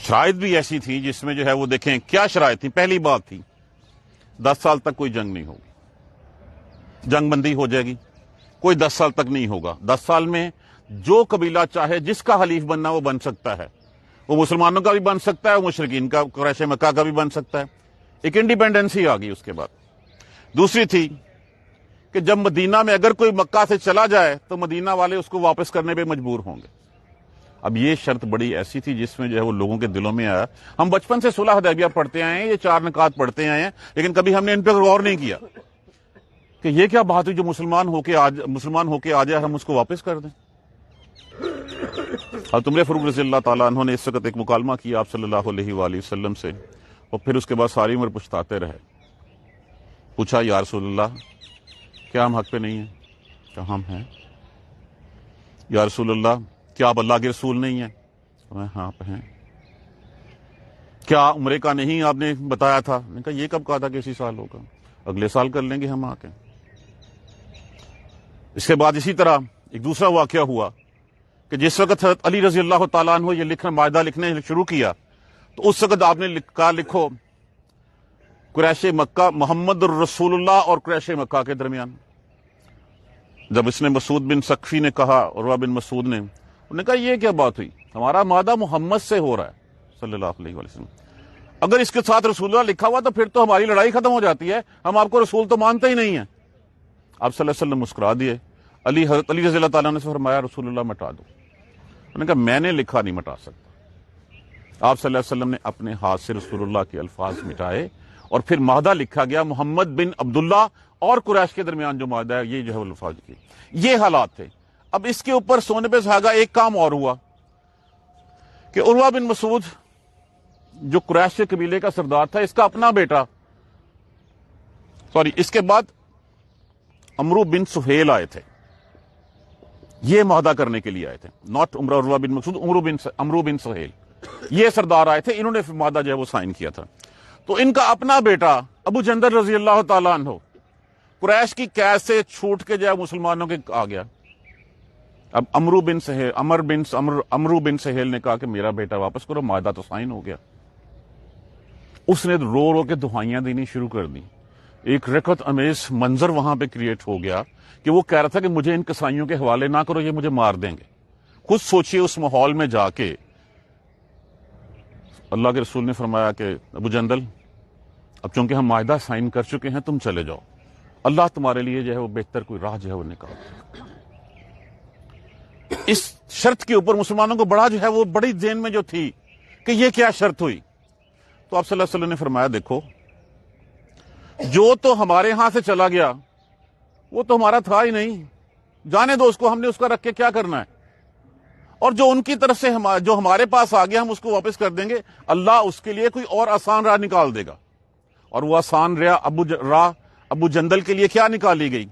شرائط بھی ایسی تھی جس میں جو ہے وہ دیکھیں کیا شرائط تھی. پہلی بات تھی 10 سال تک کوئی جنگ نہیں ہوگی, جنگ بندی ہو جائے گی, کوئی 10 سال تک نہیں ہوگا. 10 سال میں جو قبیلہ چاہے جس کا حلیف بننا وہ بن سکتا ہے, وہ مسلمانوں کا بھی بن سکتا ہے, وہ مشرکین کا قریش مکہ کا بھی بن سکتا ہے. ایک انڈیپینڈنسی آ گئی. اس کے بعد دوسری تھی کہ جب مدینہ میں اگر کوئی مکہ سے چلا جائے تو مدینہ والے اس کو واپس کرنے پہ مجبور ہوں گے. اب یہ شرط بڑی ایسی تھی جس میں جو ہے وہ لوگوں کے دلوں میں آیا. ہم بچپن سے صلح حدیبیہ پڑھتے آئے ہیں, یہ 4 نکات پڑھتے آئے ہیں, لیکن کبھی ہم نے ان پہ غور نہیں کیا کہ یہ کیا بات ہوئی جو مسلمان ہو کے آ جائے ہم اس کو واپس کر دیں. حضرت عمر فاروق رضی اللہ تعالیٰ عنہ نے اس وقت ایک مکالمہ کیا آپ صلی اللہ علیہ وآلہ وسلم سے, اور پھر اس کے بعد ساری عمر پچھتاتے رہے. پوچھا یا رسول اللہ کیا ہم حق پہ نہیں ہیں؟ کہ ہم ہیں. یا رسول اللہ کیا آپ اللہ کے رسول نہیں ہیں؟ ہاں آپ ہیں. کیا عمرے کا نہیں آپ نے بتایا تھا؟ میں نے کہا یہ کب کہا تھا کہ اسی سال ہوگا, اگلے سال کر لیں گے ہم آ کے. اس کے بعد اسی طرح ایک دوسرا واقعہ ہوا کہ جس وقت حضرت علی رضی اللہ تعالیٰ عنہ یہ معاہدہ لکھنے شروع کیا تو اس وقت آپ نے کہا لکھو قریش مکہ محمد الرسول اللہ اور قریش مکہ کے درمیان. جب اس نے مسعود بن سقفی نے کہا, عروہ بن مسعود نے, انہوں نے کہا یہ کیا بات ہوئی, ہمارا معاہدہ محمد سے ہو رہا ہے صلی اللہ علیہ وسلم, اگر اس کے ساتھ رسول اللہ لکھا ہوا تو پھر تو ہماری لڑائی ختم ہو جاتی ہے, ہم آپ کو رسول تو مانتے ہی نہیں ہیں. آپ صلی اللہ علیہ وسلم مسکرا دیے. حضرت علی رضی اللہ تعالیٰ نے فرمایا رسول اللہ مٹا دو. انہوں نے کہا میں نے لکھا نہیں مٹا سکتا. آپ صلی اللہ علیہ وسلم نے اپنے ہاتھ سے رسول اللہ کے الفاظ مٹائے اور پھر معاہدہ لکھا گیا محمد بن عبداللہ اور قریش کے درمیان جو معاہدہ ہے یہ جو ہے وہ الفاظ کی. یہ حالات تھے. اب اس کے اوپر سونے پہ سہاگا ایک کام اور ہوا کہ عروہ بن مسعود جو قریش کے قبیلے کا سردار تھا, اس کا اپنا بیٹا اس کے بعد عمرو بن سہیل آئے تھے, یہ معاہدہ کرنے کے لیے آئے تھے. ناٹ عروہ بن مسعود, عمرو بن سہیل یہ سردار آئے تھے, انہوں نے معاہدہ جو ہے وہ سائن کیا تھا. تو ان کا اپنا بیٹا ابو جندل رضی اللہ تعالیٰ عنہ قریش کی قید سے چھوٹ کے جو ہے مسلمانوں کے آ گیا. اب عمرو بن سہیل نے کہا کہ میرا بیٹا واپس کرو, معاہدہ تو سائن ہو گیا. اس نے رو رو کے دہائیاں دینی شروع کر دی. ایک رکعت امیز منظر وہاں پہ کریٹ ہو گیا کہ وہ کہہ رہا تھا کہ مجھے ان کسائیوں کے حوالے نہ کرو, یہ مجھے مار دیں گے. خود سوچئے اس ماحول میں جا کے اللہ کے رسول نے فرمایا کہ ابو جندل اب چونکہ ہم معاہدہ سائن کر چکے ہیں تم چلے جاؤ, اللہ تمہارے لیے جو ہے وہ بہتر کوئی راہ جو ہے وہ نکال. اس شرط کے اوپر مسلمانوں کو بڑا جو ہے وہ بڑی ذہن میں جو تھی کہ یہ کیا شرط ہوئی. تو آپ صلی اللہ علیہ وسلم نے فرمایا دیکھو جو تو ہمارے ہاں سے چلا گیا وہ تو ہمارا تھا ہی نہیں, جانے دو اس کو, ہم نے اس کا رکھ کے کیا کرنا ہے. اور جو ان کی طرف سے جو ہمارے پاس آ گیا ہم اس کو واپس کر دیں گے, اللہ اس کے لیے کوئی اور آسان راہ نکال دے گا. اور وہ آسان راہ ابو جندل کے لیے کیا نکالی گئی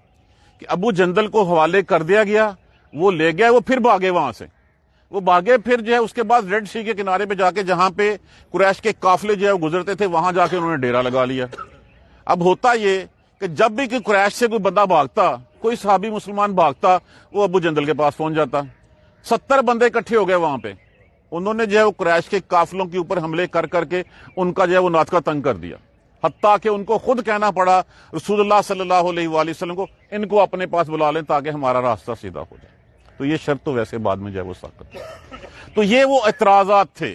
کہ ابو جندل کو حوالے کر دیا گیا, وہ لے گیا, وہ پھر بھاگے وہاں سے, وہ بھاگے پھر جو ہے اس کے بعد ریڈ سی کے کنارے پہ جا کے جہاں پہ قریش کے قافلے جو ہے وہ گزرتے تھے وہاں جا کے انہوں نے ڈیرا لگا لیا. اب ہوتا یہ کہ جب بھی کوئی قریش سے کوئی بندہ بھاگتا, کوئی صحابی مسلمان بھاگتا, وہ ابو جندل کے پاس پہنچ جاتا. 70 بندے اکٹھے ہو گئے وہاں پہ, انہوں نے جو ہے وہ قریش کے قافلوں کے اوپر حملے کر کر کے ان کا جو ہے وہ ناطقہ تنگ کر دیا, حتیٰ کہ ان کو خود کہنا پڑا رسول اللہ صلی اللہ علیہ وآلہ وسلم کو ان کو اپنے پاس بلا لیں تاکہ ہمارا راستہ سیدھا ہو جائے. تو یہ شرط تو ویسے بعد میں جو ہے وہ سخت. تو یہ وہ اعتراضات تھے,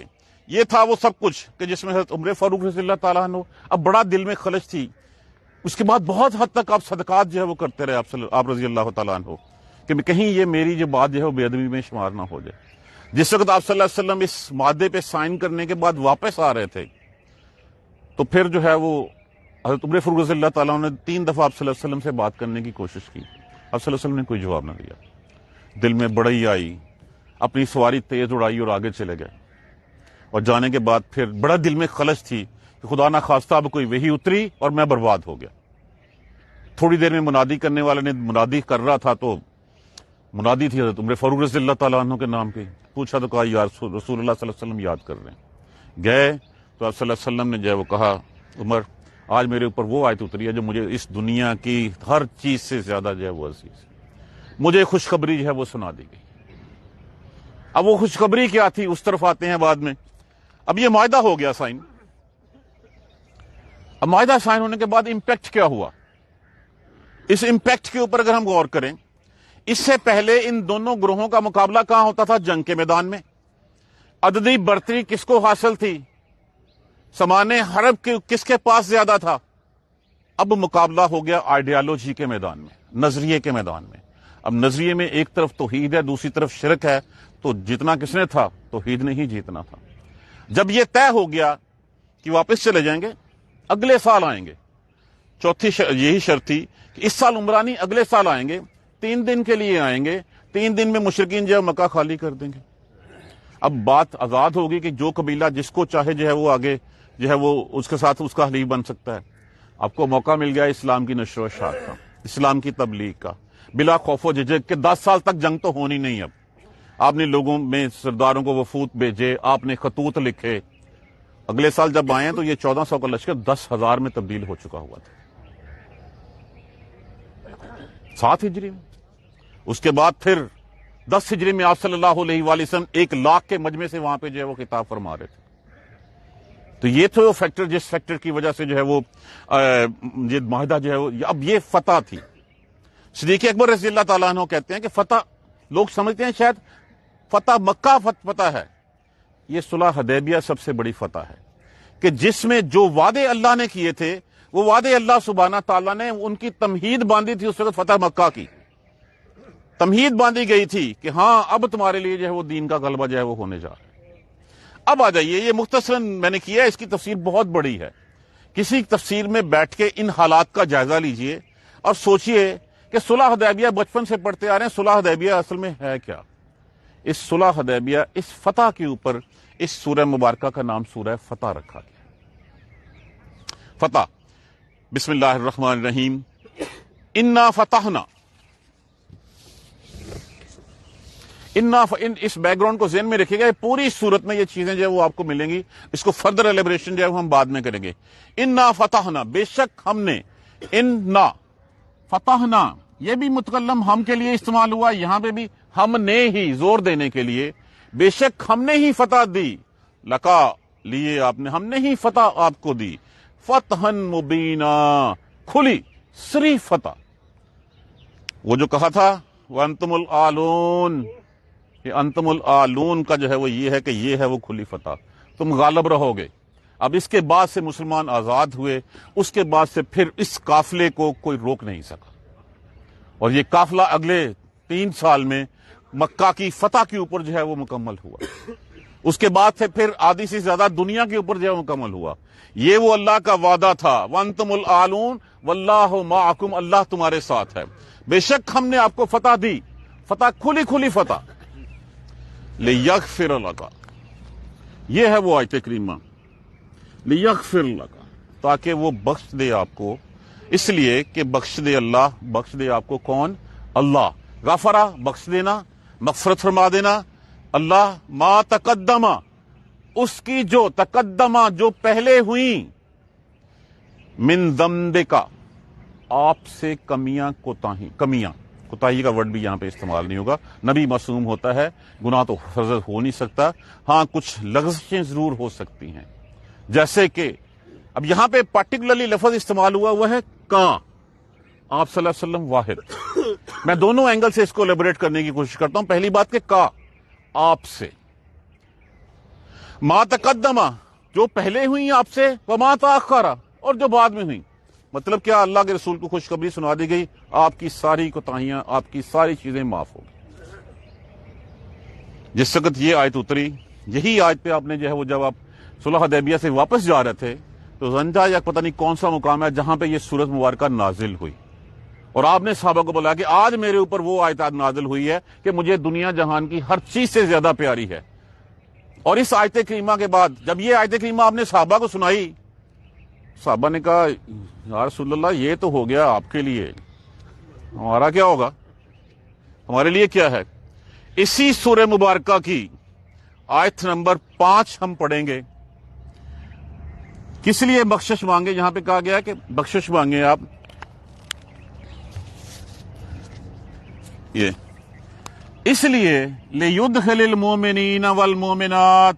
یہ تھا وہ سب کچھ کہ جس میں حضرت عمر فاروق رضی اللہ تعالیٰ عنہ اب بڑا دل میں خلش تھی. اس کے بعد بہت حد تک آپ صدقات جو ہے وہ کرتے رہے آپ رضی اللہ تعالیٰ عنہ کہ کہیں یہ میری جو بات جو ہے وہ بے ادبی میں شمار نہ ہو جائے. جس وقت آپ صلی اللہ علیہ وسلم اس معاہدے پہ سائن کرنے کے بعد واپس آ رہے تھے تو پھر جو ہے وہ حضرت عمر فاروق رضی اللہ تعالیٰ عنہ نے 3 دفعہ آپ صلی اللہ علیہ وسلم سے بات کرنے کی کوشش کی. آپ صلی اللہ علیہ وسلم نے کوئی جواب نہ دیا. دل میں بڑی آئی, اپنی سواری تیز اڑائی اور آگے چلے گئے. اور جانے کے بعد پھر بڑا دل میں خلش تھی کہ خدا نہ خواستہ اب کوئی وحی اتری اور میں برباد ہو گیا. تھوڑی دیر میں منادی کرنے والے نے منادی کر رہا تھا تو منادی تھی حضرت عمر فاروق رضی اللہ تعالیٰ عنہ کے نام کی. پوچھا تو کہا یا رسول اللہ صلی اللہ علیہ وسلم یاد کر رہے ہیں. گئے تو آپ صلی اللہ علیہ وسلم نے جو ہے وہ کہا عمر آج میرے اوپر وہ آیت اتری ہے جو مجھے اس دنیا کی ہر چیز سے زیادہ جو ہے وہ عزیز ہے. مجھے خوشخبری جو ہے وہ سنا دی گئی. اب وہ خوشخبری کیا تھی اس طرف آتے ہیں بعد میں. اب یہ معاہدہ ہو گیا سائن. اب معاہدہ سائن ہونے کے بعد امپیکٹ کیا ہوا؟ اس امپیکٹ کے اوپر اگر ہم غور کریں، اس سے پہلے ان دونوں گروہوں کا مقابلہ کہاں ہوتا تھا؟ جنگ کے میدان میں. عددی برتری کس کو حاصل تھی؟ سامان حرب کس کے پاس زیادہ تھا؟ اب مقابلہ ہو گیا آئیڈیالوجی کے میدان میں، نظریے کے میدان میں. اب نظریے میں ایک طرف توحید ہے، دوسری طرف شرک ہے، تو جتنا کس نے تھا؟ توحید نے ہی جیتنا تھا. جب یہ طے ہو گیا کہ واپس چلے جائیں گے، اگلے سال آئیں گے، چوتھی یہی شرط تھی کہ اس سال عمرانی، اگلے سال آئیں گے، 3 دن کے لیے آئیں گے، 3 دن میں مشرکین جو ہے مکہ خالی کر دیں گے. اب بات آزاد ہوگی کہ جو قبیلہ جس کو چاہے جو ہے وہ آگے جو ہے وہ اس کے ساتھ اس کا حلیف بن سکتا ہے. آپ کو موقع مل گیا اسلام کی نشر و اشاعت کا، اسلام کی تبلیغ کا، بلا خوف و جھجک کہ 10 سال تک جنگ تو ہونی نہیں. اب آپ نے لوگوں میں سرداروں کو وفود بھیجے، آپ نے خطوط لکھے. اگلے سال جب آئے تو یہ 1400 کا لشکر 10,000 میں تبدیل ہو چکا ہوا تھا 7 ہجری میں. اس کے بعد پھر 10 ہجری میں آپ صلی اللہ علیہ وآلہ وسلم 1 لاکھ کے مجمع سے وہاں پہ جو ہے وہ خطاب فرما رہے تھے. تو یہ تھے وہ فیکٹر جس فیکٹر کی وجہ سے جو ہے وہ یہ معاہدہ جو ہے وہ اب یہ فتح تھی. صدیق اکبر رضی اللہ تعالیٰ عنہ کہتے ہیں کہ فتح، لوگ سمجھتے ہیں شاید فتح مکہ فتح ہے. یہ صلح حدیبیہ سب سے بڑی فتح ہے کہ جس میں جو وعدے اللہ نے کیے تھے وہ وعدے اللہ سبحانہ تعالیٰ نے ان کی تمہید باندھی تھی. اس وقت فتح مکہ کی تمہید باندھی گئی تھی کہ ہاں اب تمہارے لیے جو ہے وہ دین کا غلبہ جو ہے وہ ہونے جا رہا ہے. اب آ جائیے، یہ مختصراً میں نے کیا ہے، اس کی تفسیر بہت بڑی ہے. کسی تفسیر میں بیٹھ کے ان حالات کا جائزہ لیجئے اور سوچئے کہ صلح حدیبیہ بچپن سے پڑھتے آ رہے ہیں، صلح حدیبیہ اصل میں ہے کیا؟ اس صلح حدیبیہ، اس فتح کے اوپر اس سورہ مبارکہ کا نام سورہ فتح رکھا گیا. فتح، بسم اللہ الرحمن الرحیم. انا فتحنا، اس بیک گراؤنڈ کو ذہن میں رکھیے گا. پوری صورت میں یہ چیزیں جو ہے وہ آپ کو ملیں گی. اس کو فردر ایلیبریشن جو ہے وہ ہم بعد میں کریں گے. انا فتحنا، بے شک ہم نے. انا فتحنا، یہ بھی متکلم ہم کے لیے استعمال ہوا، یہاں پہ بھی ہم نے ہی، زور دینے کے لیے. بے شک ہم نے ہی فتح دی. لکا، لیے آپ نے، ہم نے ہی فتح آپ کو دی. فتحن مبینہ، کھلی صریح فتح. وہ جو کہا تھا وانتم العالون، یہ انتم العالون کا جو ہے وہ یہ ہے کہ یہ ہے وہ کھلی فتح، تم غالب رہو گے. اب اس کے بعد سے مسلمان آزاد ہوئے، اس کے بعد سے پھر اس قافلے کو کوئی روک نہیں سکا. اور یہ قافلہ اگلے 3 سال میں مکہ کی فتح کے اوپر جو ہے وہ مکمل ہوا. اس کے بعد سے پھر آدھی سے زیادہ دنیا کے اوپر جو ہے مکمل ہوا. یہ وہ اللہ کا وعدہ تھا، وانتم العالون واللہ معکم، اللہ تمہارے ساتھ ہے. بے شک ہم نے آپ کو فتح دی، فتح کھلی کھلی فتح. لیغفر لک، یہ ہے وہ آیت کریمہ. لیغفر لک، تاکہ وہ بخش دے آپ کو. اس لیے کہ بخش دے اللہ، بخش دے آپ کو کون؟ اللہ. غفرہ، بخش دینا، مغفرت فرما دینا. اللہ ما تقدمہ، اس کی جو تقدمہ، جو پہلے ہوئیں، من ذنبک، آپ سے کمیاں، کمیاں. کوتاہی کا ورڈ بھی یہاں پہ استعمال نہیں ہوگا. نبی معصوم ہوتا ہے، گناہ تو فرض ہو نہیں سکتا. ہاں کچھ لغزشیں ضرور ہو سکتی ہیں، جیسے کہ اب یہاں پہ پارٹیکولرلی لفظ استعمال ہوا وہ ہے کا. آپ صلی اللہ علیہ وسلم واحد. میں دونوں اینگل سے اس کو ایلیبریٹ کرنے کی کوشش کرتا ہوں. پہلی بات کہ کا، آپ سے. ما تقدمہ، جو پہلے ہوئی آپ سے، وما تاخرہ، اور جو بعد میں ہوئی. مطلب کیا؟ اللہ کے رسول کو خوشخبری سنا دی گئی، آپ کی ساری کوتاہیاں، آپ کی ساری چیزیں معاف ہو گئی. جس وقت یہ آیت اتری، یہی آیت پہ آپ نے جو ہے وہ جب آپ صلح حدیبیہ سے واپس جا رہے تھے تو زنجا یا پتہ نہیں کون سا مقام ہے جہاں پہ یہ سورت مبارکہ نازل ہوئی، اور آپ نے صحابہ کو بولا کہ آج میرے اوپر وہ آیت نازل ہوئی ہے کہ مجھے دنیا جہان کی ہر چیز سے زیادہ پیاری ہے. اور اس آیت کریمہ کے بعد جب یہ آیت کریمہ آپ نے صحابہ کو سنائی، صحابہ نے کہا یا رسول اللہ یہ تو ہو گیا آپ کے لیے، ہمارا کیا ہوگا؟ ہمارے لیے کیا ہے؟ اسی سورہ مبارکہ کی آیت نمبر 5 ہم پڑھیں گے. کس لیے بخشش مانگے؟ یہاں پہ کہا گیا کہ بخشش مانگے آپ. یہ اس لیے لِيُدْخِلِ الْمُؤْمِنِينَ وَالْمُؤْمِنَاتِ،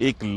1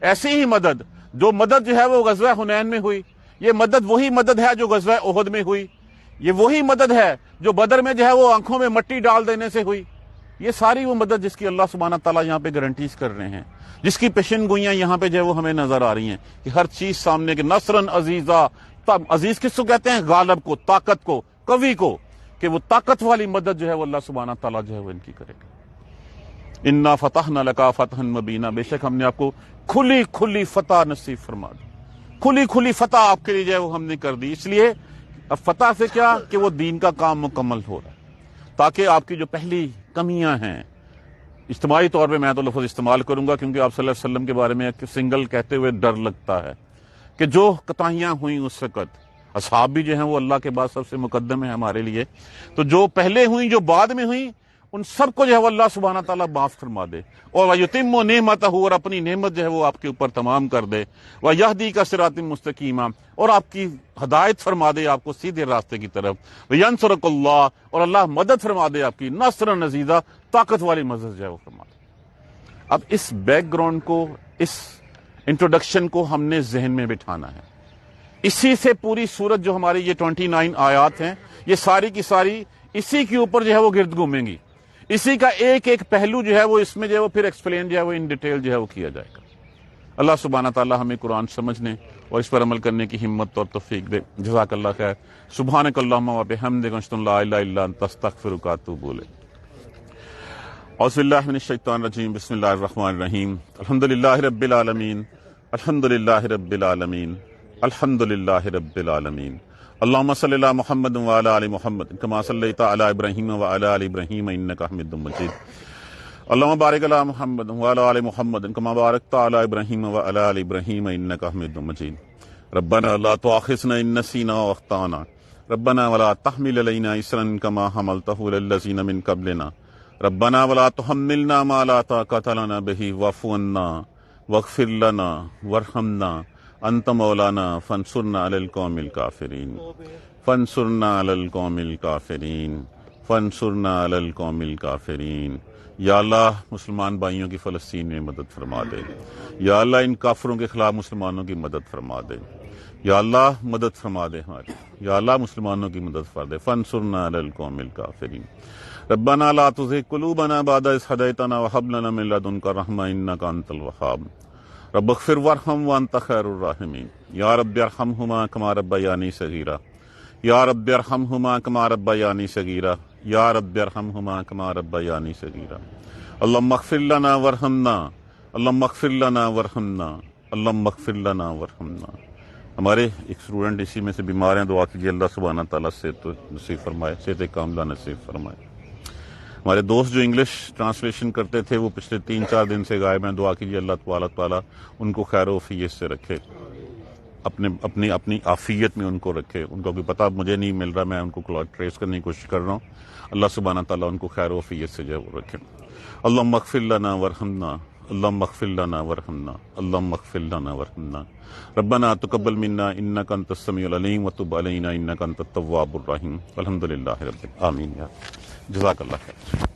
ایسی ہی مدد جو مدد جو ہے وہ غزوہ حنین میں ہوئی، یہ مدد وہی مدد ہے جو غزوہ احد میں ہوئی، یہ وہی مدد ہے جو بدر میں جو ہے وہ آنکھوں میں مٹی ڈال دینے سے ہوئی۔ یہ ساری وہ مدد جس کی اللہ سبحانہ تعالیٰ یہاں پہ گارنٹیز کر رہے ہیں، جس کی پیشن گوئیاں یہاں پہ جو ہے وہ ہمیں نظر آ رہی ہیں کہ ہر چیز سامنے کے نصرن عزیزہ، عزیز کس کو کہتے ہیں؟ غالب کو، طاقت کو، قوی کو، کہ وہ طاقت والی مدد جو ہے وہ اللہ سبحانہ تعالیٰ جو ہے وہ ان کی کرے گا۔ انا فتحنا لک فتحا مبینا، بے شک ہم نے آپ کو کھلی کھلی فتح نصیب فرما دی، کھلی کھلی فتح آپ کے لیے جو ہے وہ ہم نے کر دی۔ اس لیے اب فتح سے کیا کہ وہ دین کا کام مکمل ہو رہا ہے، تاکہ آپ کی جو پہلی کمیاں ہیں، اجتماعی طور پہ میں تو لفظ استعمال کروں گا کیونکہ آپ صلی اللہ علیہ وسلم کے بارے میں سنگل کہتے ہوئے ڈر لگتا ہے کہ جو کوتاہیاں ہوئیں اس وقت، اصحاب بھی جو ہیں وہ اللہ کے بعد سب سے مقدم ہیں ہمارے لیے، تو جو پہلے ہوئیں جو بعد میں ہوئیں ان سب کو جو ہے وہ اللہ سبحانہ تعالیٰ معاف فرما دے، اور وَيُتِمُّ نِعْمَتَهُ، اور اپنی نعمت جو ہے وہ آپ کے اوپر تمام کر دے، وَيَهْدِيكَ صِرَاطًا مُسْتَقِيمًا، اور آپ کی ہدایت فرما دے آپ کو سیدھے راستے کی طرف، وَيَنْصُرَكَ اللَّهُ، اور اللہ مدد فرما دے آپ کی، نصرًا عزیزا، طاقت والی مدد جو ہے وہ فرما دے۔ اب اس بیک گراؤنڈ کو، اس انٹروڈکشن کو ہم نے ذہن میں بٹھانا ہے، اسی سے پوری سورت جو ہماری یہ 29 آیات ہیں یہ ساری کی ساری اسی کے اوپر جو ہے وہ گرد گھومیں گی، اسی کا ایک ایک پہلو جو ہے وہ اس میں جو ہے وہ پھر ایکسپلین جو ہے وہ ان ڈیٹیل جو ہے وہ کیا جائے گا۔ اللہ سبحانہ تعالیٰ ہمیں قرآن سمجھنے اور اس پر عمل کرنے کی ہمت اور توفیق دے۔ جزاک اللہ خیر۔ سبحانک اللہم و بحمدک، اشہد ان لا الہ الا انت، استغفرک و اتوب الیک۔ اعوذ باللہ من الشیطان الرجیم، بسم اللہ الرحمن الرحیم، الحمدللہ رب العالمین، الحمدللہ رب العالمین، الحمدللہ رب العالمین۔ اللہم صلی علی محمد وعلی آل محمد کما صلیت علی ابراہیم وعلی آل ابراہیم انک حمید مجید۔ اللہم بارک علی محمد وعلی آل محمد کما بارکت علی ابراہیم وعلی آل ابراہیم انک حمید مجید۔ ربنا لا تؤاخذنا ان نسینا واخطأنا، ربنا ولا تحمل علینا اصرا کما حملته علی الذین من قبلنا، ربنا ولا تحملنا ما لا طاقت لنا به واعف عنا واغفر لنا وارحمنا انت مولانا فانصرنا علی القوم الکافرین، فانصرنا علی القوم الکافرین، فانصرنا علی القوم الکافرین۔ یا اللہ مسلمان بھائیوں کی فلسطین میں مدد فرما دے، یا اللہ ان کافروں کے خلاف مسلمانوں کی مدد فرما دے، یا اللہ مدد فرما دے ہماری، یا اللہ مسلمانوں کی مدد فرما دے۔ فانصرنا علی القوم الکافرین۔ ربنا لا تزغ قلوبنا بعد إذ هديتنا وهب لنا من لدنك رحمة إنك أنت الوهاب، رب اغفر وارحم وأنت خير الراحمين، یا رب ارحمهما كما ربياني صغيرا، یا رب ارحمهما كما ربياني صغيرا، یا رب ارحمهما كما ربياني صغيرا۔ اللهم اغفر لنا وارحمنا، اللهم اغفر لنا وارحمنا، اللهم اغفر لنا وارحمنا۔ ہمارے ایک اسٹوڈنٹ اسی میں سے بیمار ہیں، دعا کیجیے اللہ سبحانہ تعالیٰ سے نصیب فرمائے، صحت کاملہ نصیب فرمائے۔ ہمارے دوست جو انگلش ٹرانسلیشن کرتے تھے وہ پچھلے 3-4 دن سے غائب ہیں، دعا کیجیے اللہ تعالیٰ ان کو خیر و عافیت سے رکھے، اپنی عافیت میں ان کو رکھے۔ ان کو بھی پتہ مجھے نہیں مل رہا، میں ان کو ٹریس کرنے کی کوشش کر رہا ہوں، اللہ سبحانہ تعالیٰ ان کو خیر و عافیت سے جو ہے وہ رکھے۔ اللہم اغفر لنا وارحمنا، اللہم اغفر لنا وارحمنا، اللہم اغفر لنا وارحمنا۔ ربنا تقبل منا انک انت السمیع العلیم وتب علینا انک انت التواب الرحیم۔ الحمدللہ رب العالمین، آمین۔ جزاک اللہ خیر۔